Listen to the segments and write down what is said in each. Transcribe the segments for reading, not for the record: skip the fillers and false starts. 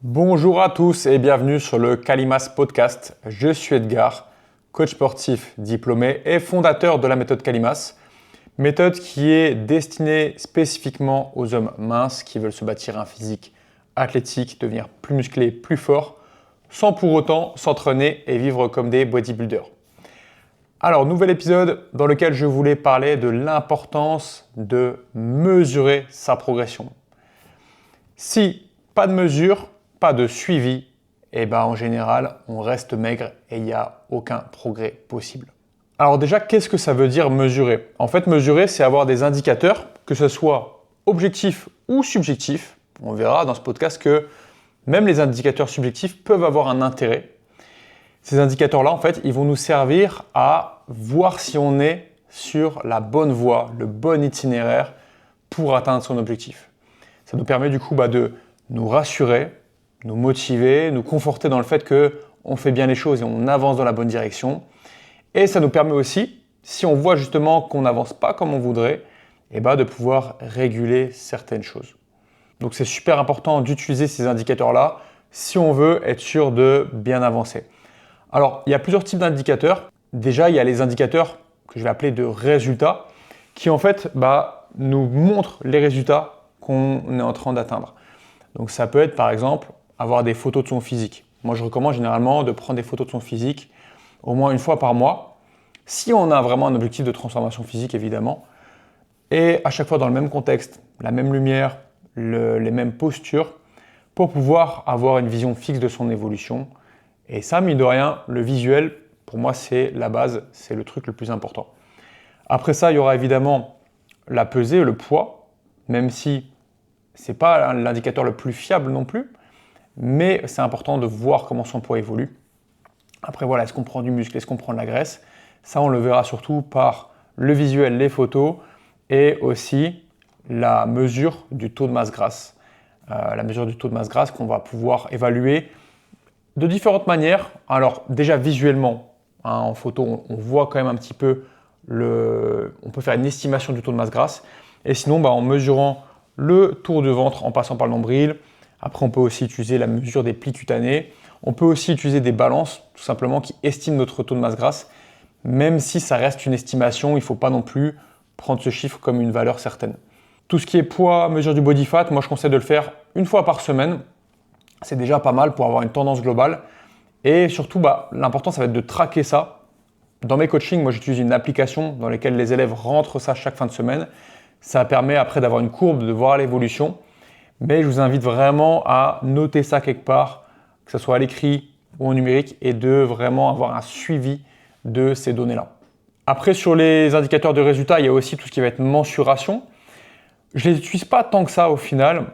Bonjour à tous et bienvenue sur le Calimas Podcast. Je suis Edgar, coach sportif diplômé et fondateur de la méthode Calimas. Méthode qui est destinée spécifiquement aux hommes minces qui veulent se bâtir un physique athlétique, devenir plus musclé, plus fort, sans pour autant s'entraîner et vivre comme des bodybuilders. Alors, nouvel épisode dans lequel je voulais parler de l'importance de mesurer sa progression. Si pas de mesure, pas de suivi, et en général, on reste maigre et il n'y a aucun progrès possible. Alors déjà, qu'est-ce que ça veut dire mesurer? En fait, mesurer, c'est avoir des indicateurs, que ce soit objectifs ou subjectifs. On verra dans ce podcast que même les indicateurs subjectifs peuvent avoir un intérêt. Ces indicateurs-là, en fait, ils vont nous servir à voir si on est sur la bonne voie, le bon itinéraire pour atteindre son objectif. Ça nous permet du coup de nous rassurer, nous motiver, nous conforter dans le fait qu'on fait bien les choses et on avance dans la bonne direction. Et ça nous permet aussi, si on voit justement qu'on n'avance pas comme on voudrait, de pouvoir réguler certaines choses. Donc c'est super important d'utiliser ces indicateurs-là si on veut être sûr de bien avancer. Alors, il y a plusieurs types d'indicateurs. Déjà, il y a les indicateurs que je vais appeler de résultats qui en fait nous montrent les résultats qu'on est en train d'atteindre. Donc ça peut être par exemple avoir des photos de son physique. Moi, je recommande généralement de prendre des photos de son physique au moins une fois par mois, si on a vraiment un objectif de transformation physique évidemment, et à chaque fois dans le même contexte, la même lumière, les mêmes postures, pour pouvoir avoir une vision fixe de son évolution. Et ça, mine de rien, le visuel, pour moi, c'est la base, c'est le truc le plus important. Après ça, il y aura évidemment la pesée, le poids, même si ce n'est pas l'indicateur le plus fiable non plus, mais c'est important de voir comment son poids évolue. Après, voilà, est-ce qu'on prend du muscle, est-ce qu'on prend de la graisse? Ça, on le verra surtout par le visuel, les photos et aussi la mesure du taux de masse grasse. La mesure du taux de masse grasse qu'on va pouvoir évaluer de différentes manières. Alors, déjà visuellement, en photo, on voit quand même un petit peu on peut faire une estimation du taux de masse grasse. Et sinon, en mesurant le tour de ventre en passant par le nombril. Après, on peut aussi utiliser la mesure des plis cutanés. On peut aussi utiliser des balances, tout simplement, qui estiment notre taux de masse grasse. Même si ça reste une estimation, il ne faut pas non plus prendre ce chiffre comme une valeur certaine. Tout ce qui est poids, mesure du body fat, moi je conseille de le faire une fois par semaine. C'est déjà pas mal pour avoir une tendance globale. Et surtout, l'important, ça va être de traquer ça. Dans mes coachings, moi j'utilise une application dans laquelle les élèves rentrent ça chaque fin de semaine. Ça permet après d'avoir une courbe, de voir l'évolution. Mais je vous invite vraiment à noter ça quelque part, que ce soit à l'écrit ou en numérique, et de vraiment avoir un suivi de ces données-là. Après, sur les indicateurs de résultats, il y a aussi tout ce qui va être mensuration. Je ne les utilise pas tant que ça au final.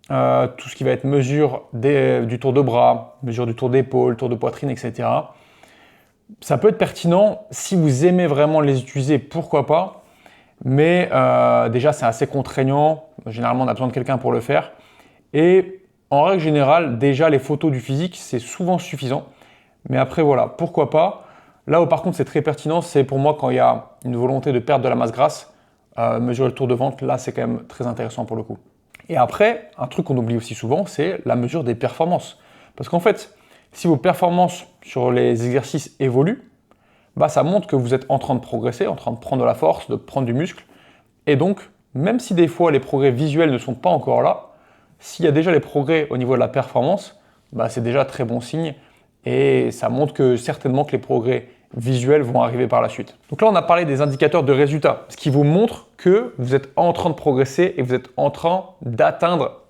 Tout ce qui va être mesure du tour de bras, mesure du tour d'épaule, tour de poitrine, etc. Ça peut être pertinent si vous aimez vraiment les utiliser, pourquoi pas. Mais déjà, c'est assez contraignant. Généralement, on a besoin de quelqu'un pour le faire. Et en règle générale, déjà, les photos du physique, c'est souvent suffisant. Mais après, voilà, pourquoi pas. Là où par contre, c'est très pertinent, c'est pour moi quand il y a une volonté de perdre de la masse grasse, mesurer le tour de ventre, là, c'est quand même très intéressant pour le coup. Et après, un truc qu'on oublie aussi souvent, c'est la mesure des performances. Parce qu'en fait, si vos performances sur les exercices évoluent, ça montre que vous êtes en train de progresser, en train de prendre de la force, de prendre du muscle. Et donc, même si des fois les progrès visuels ne sont pas encore là, s'il y a déjà les progrès au niveau de la performance, c'est déjà très bon signe et ça montre que certainement que les progrès visuels vont arriver par la suite. Donc là, on a parlé des indicateurs de résultats, ce qui vous montre que vous êtes en train de progresser et vous êtes en train d'atteindre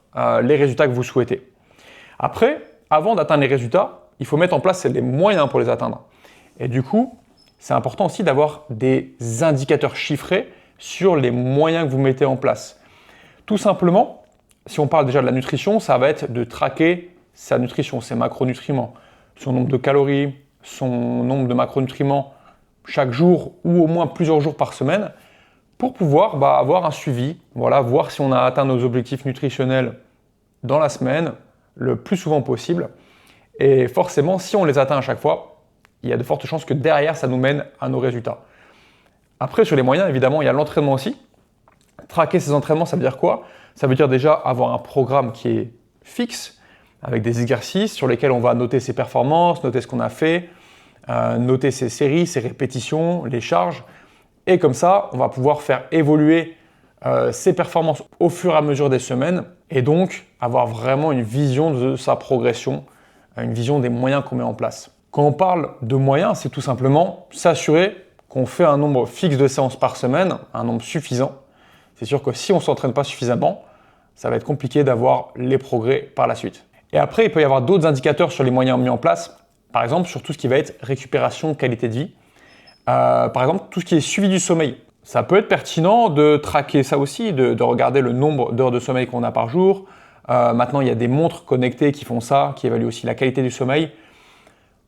les résultats que vous souhaitez. Après, avant d'atteindre les résultats, il faut mettre en place les moyens pour les atteindre. Et du coup, c'est important aussi d'avoir des indicateurs chiffrés sur les moyens que vous mettez en place. Tout simplement, si on parle déjà de la nutrition, ça va être de traquer sa nutrition, ses macronutriments, son nombre de calories, son nombre de macronutriments chaque jour ou au moins plusieurs jours par semaine pour pouvoir avoir un suivi, voir si on a atteint nos objectifs nutritionnels dans la semaine le plus souvent possible. Et forcément, si on les atteint à chaque fois, il y a de fortes chances que derrière, ça nous mène à nos résultats. Après, sur les moyens, évidemment, il y a l'entraînement aussi. Traquer ces entraînements, ça veut dire quoi? Ça veut dire déjà avoir un programme qui est fixe, avec des exercices sur lesquels on va noter ses performances, noter ce qu'on a fait, noter ses séries, ses répétitions, les charges. Et comme ça, on va pouvoir faire évoluer ses performances au fur et à mesure des semaines et donc avoir vraiment une vision de sa progression, une vision des moyens qu'on met en place. Quand on parle de moyens, c'est tout simplement s'assurer qu'on fait un nombre fixe de séances par semaine, un nombre suffisant. C'est sûr que si on ne s'entraîne pas suffisamment, ça va être compliqué d'avoir les progrès par la suite. Et après, il peut y avoir d'autres indicateurs sur les moyens mis en place, par exemple sur tout ce qui va être récupération, qualité de vie. Par exemple, tout ce qui est suivi du sommeil. Ça peut être pertinent de traquer ça aussi, de regarder le nombre d'heures de sommeil qu'on a par jour. Maintenant, il y a des montres connectées qui font ça, qui évaluent aussi la qualité du sommeil.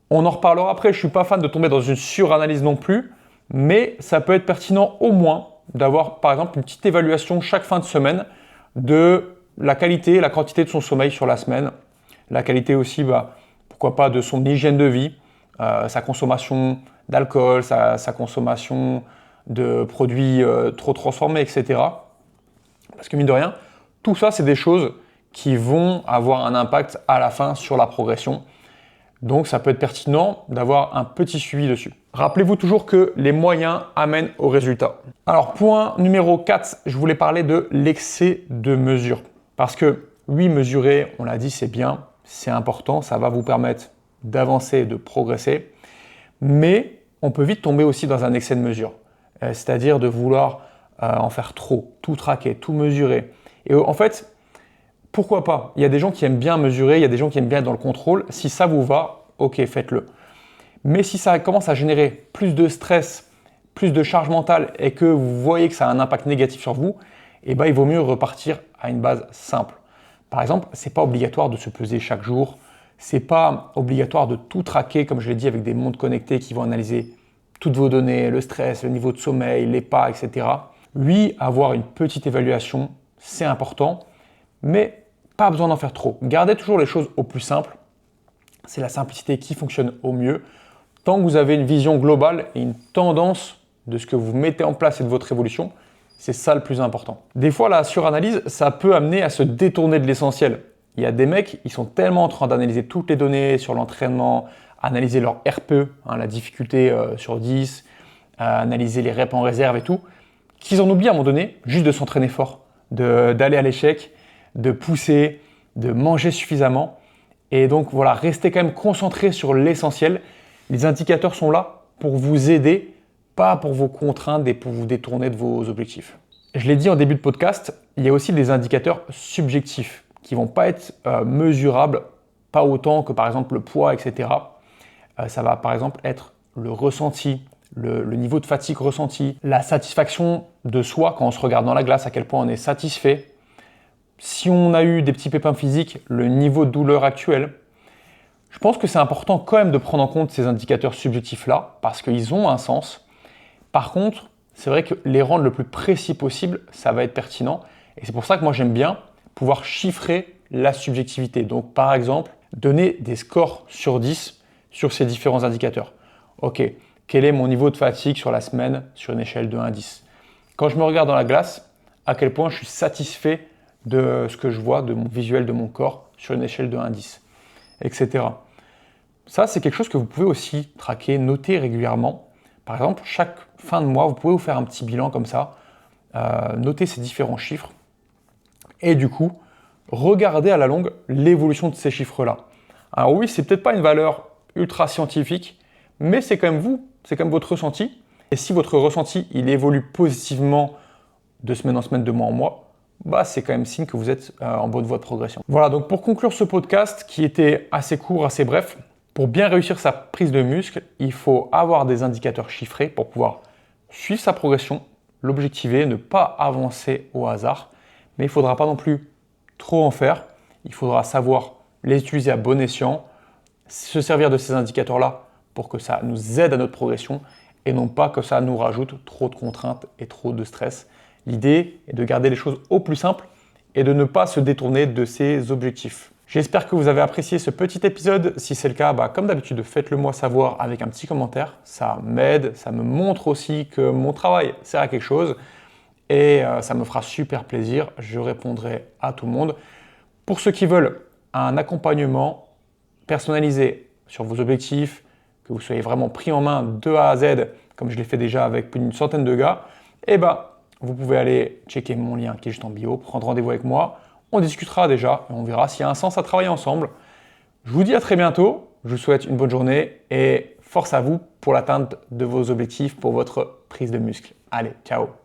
On en reparlera après, je ne suis pas fan de tomber dans une suranalyse non plus, mais ça peut être pertinent au moins d'avoir par exemple une petite évaluation chaque fin de semaine de la qualité et la quantité de son sommeil sur la semaine. La qualité aussi, pourquoi pas, de son hygiène de vie, sa consommation d'alcool, sa consommation de produits trop transformés, etc. Parce que mine de rien, tout ça, c'est des choses qui vont avoir un impact à la fin sur la progression. Donc, ça peut être pertinent d'avoir un petit suivi dessus. Rappelez-vous toujours que les moyens amènent au résultat. Alors, point numéro 4, je voulais parler de l'excès de mesure. Parce que oui, mesurer, on l'a dit, c'est bien, c'est important, ça va vous permettre d'avancer, de progresser. Mais on peut vite tomber aussi dans un excès de mesure. C'est-à-dire de vouloir en faire trop, tout traquer, tout mesurer. Et en fait, pourquoi pas? Il y a des gens qui aiment bien mesurer, il y a des gens qui aiment bien être dans le contrôle. Si ça vous va, ok, faites-le. Mais si ça commence à générer plus de stress, plus de charge mentale et que vous voyez que ça a un impact négatif sur vous, il vaut mieux repartir à une base simple. Par exemple, ce n'est pas obligatoire de se peser chaque jour. Ce n'est pas obligatoire de tout traquer, comme je l'ai dit, avec des montres connectées qui vont analyser toutes vos données, le stress, le niveau de sommeil, les pas, etc. Oui, avoir une petite évaluation, c'est important, mais pas besoin d'en faire trop. Gardez toujours les choses au plus simple. C'est la simplicité qui fonctionne au mieux. Tant que vous avez une vision globale et une tendance de ce que vous mettez en place et de votre évolution, c'est ça le plus important. Des fois, la suranalyse, ça peut amener à se détourner de l'essentiel. Il y a des mecs, ils sont tellement en train d'analyser toutes les données sur l'entraînement, analyser leur RPE, la difficulté sur 10, analyser les reps en réserve et tout, qu'ils en oublient à un moment donné juste de s'entraîner fort, d'aller à l'échec, de pousser, de manger suffisamment. Et donc voilà, restez quand même concentré sur l'essentiel. Les indicateurs sont là pour vous aider, pas pour vous contraindre et pour vous détourner de vos objectifs. Je l'ai dit en début de podcast, il y a aussi des indicateurs subjectifs qui ne vont pas être mesurables, pas autant que par exemple le poids, etc. Ça va par exemple être le ressenti, le niveau de fatigue ressenti, la satisfaction de soi quand on se regarde dans la glace, à quel point on est satisfait. Si on a eu des petits pépins physiques, le niveau de douleur actuel. Je pense que c'est important quand même de prendre en compte ces indicateurs subjectifs-là parce qu'ils ont un sens. Par contre, c'est vrai que les rendre le plus précis possible, ça va être pertinent. Et c'est pour ça que moi j'aime bien pouvoir chiffrer la subjectivité. Donc par exemple, donner des scores sur 10 sur ces différents indicateurs. Ok, quel est mon niveau de fatigue sur la semaine sur une échelle de 1 à 10? Quand je me regarde dans la glace, à quel point je suis satisfait de ce que je vois, de mon visuel de mon corps sur une échelle de 1 à 10, etc. Ça, c'est quelque chose que vous pouvez aussi traquer, noter régulièrement. Par exemple, chaque fin de mois, vous pouvez vous faire un petit bilan comme ça, noter ces différents chiffres et du coup, regarder à la longue l'évolution de ces chiffres-là. Alors oui, c'est peut-être pas une valeur ultra scientifique, mais c'est quand même vous, c'est quand même votre ressenti. Et si votre ressenti, il évolue positivement de semaine en semaine, de mois en mois, c'est quand même signe que vous êtes en bonne voie de progression. Voilà, donc pour conclure ce podcast qui était assez court, assez bref, pour bien réussir sa prise de muscle, il faut avoir des indicateurs chiffrés pour pouvoir suivre sa progression, l'objectiver, ne pas avancer au hasard, mais il ne faudra pas non plus trop en faire. Il faudra savoir les utiliser à bon escient, se servir de ces indicateurs-là pour que ça nous aide à notre progression et non pas que ça nous rajoute trop de contraintes et trop de stress. L'idée est de garder les choses au plus simple et de ne pas se détourner de ses objectifs. J'espère que vous avez apprécié ce petit épisode. Si c'est le cas, comme d'habitude, faites-le moi savoir avec un petit commentaire. Ça m'aide, ça me montre aussi que mon travail sert à quelque chose et ça me fera super plaisir. Je répondrai à tout le monde. Pour ceux qui veulent un accompagnement personnalisé sur vos objectifs, que vous soyez vraiment pris en main de A à Z, comme je l'ai fait déjà avec plus d'une centaine de gars, vous pouvez aller checker mon lien qui est juste en bio, prendre rendez-vous avec moi. On discutera déjà et on verra s'il y a un sens à travailler ensemble. Je vous dis à très bientôt. Je vous souhaite une bonne journée et force à vous pour l'atteinte de vos objectifs, pour votre prise de muscle. Allez, ciao!